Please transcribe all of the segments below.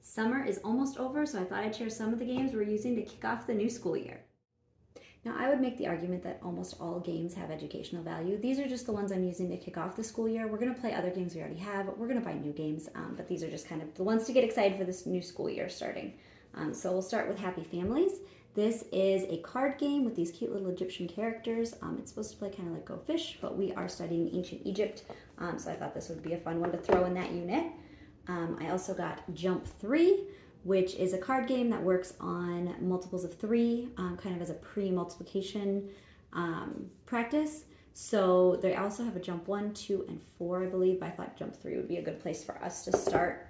Summer is almost over, so I thought I'd share some of the games we're using to kick off the new school year. Now, I would make the argument that almost all games have educational value. These are just the ones I'm using to kick off the school year. We're going to play other games we already have. We're going to buy new games, but these are just kind of the ones to get excited for this new school year starting. So we'll start with Happy Families. This is a card game with these cute little Egyptian characters. It's supposed to play kind of like Go Fish, but we are studying ancient Egypt, so I thought this would be a fun one to throw in that unit. I also got Jump 3, which is a card game that works on multiples of 3, kind of as a pre-multiplication practice. So they also have a Jump 1, 2, and 4, I believe, but I thought Jump 3 would be a good place for us to start.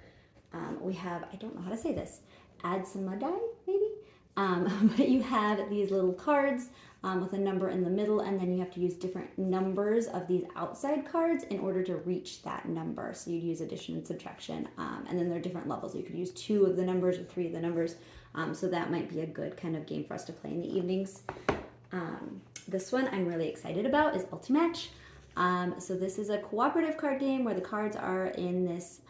We have, I don't know how to say this, Adsamadai, maybe? But you have these little cards with a number in the middle, and then you have to use different numbers of these outside cards in order to reach that number. So you'd use addition and subtraction, and then there are different levels. You could use 2 of the numbers or 3 of the numbers, so that might be a good kind of game for us to play in the evenings. This one I'm really excited about is Ultimatch. So this is a cooperative card game where the cards are in this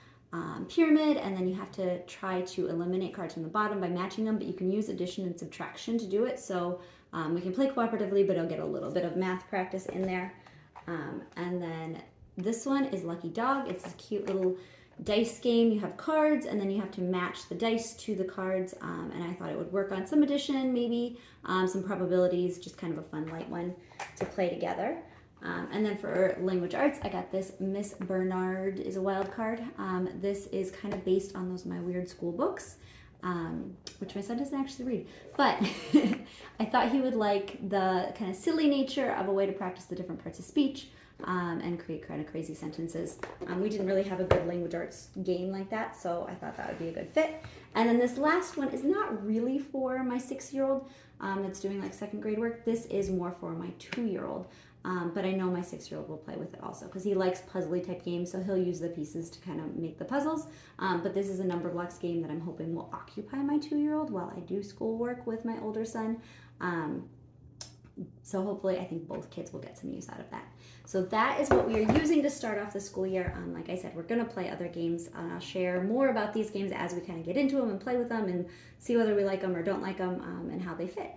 pyramid, and then you have to try to eliminate cards from the bottom by matching them, but you can use addition and subtraction to do it. So we can play cooperatively, but I'll get a little bit of math practice in there. And then this one is Lucky Dog. It's a cute little dice game. You have cards, and then you have to match the dice to the cards, and I thought it would work on some addition, maybe some probabilities, just kind of a fun light one to play together. And then for language arts, I got this Miss Bernard is a Wild Card. This is kind of based on those My Weird School books, which my son doesn't actually read. But I thought he would like the kind of silly nature of a way to practice the different parts of speech and create kind of crazy sentences. We didn't really have a good language arts game like that, so I thought that would be a good fit. And then this last one is not really for my 6-year-old that's doing like second grade work. This is more for my 2-year-old. But I know my 6-year-old will play with it also because he likes puzzly type games, so he'll use the pieces to kind of make the puzzles. But this is a number blocks game that I'm hoping will occupy my 2-year-old while I do schoolwork with my older son. So hopefully I think both kids will get some use out of that. So that is what we are using to start off the school year. Like I said, we're going to play other games. I'll share more about these games as we kind of get into them and play with them and see whether we like them or don't like them and how they fit.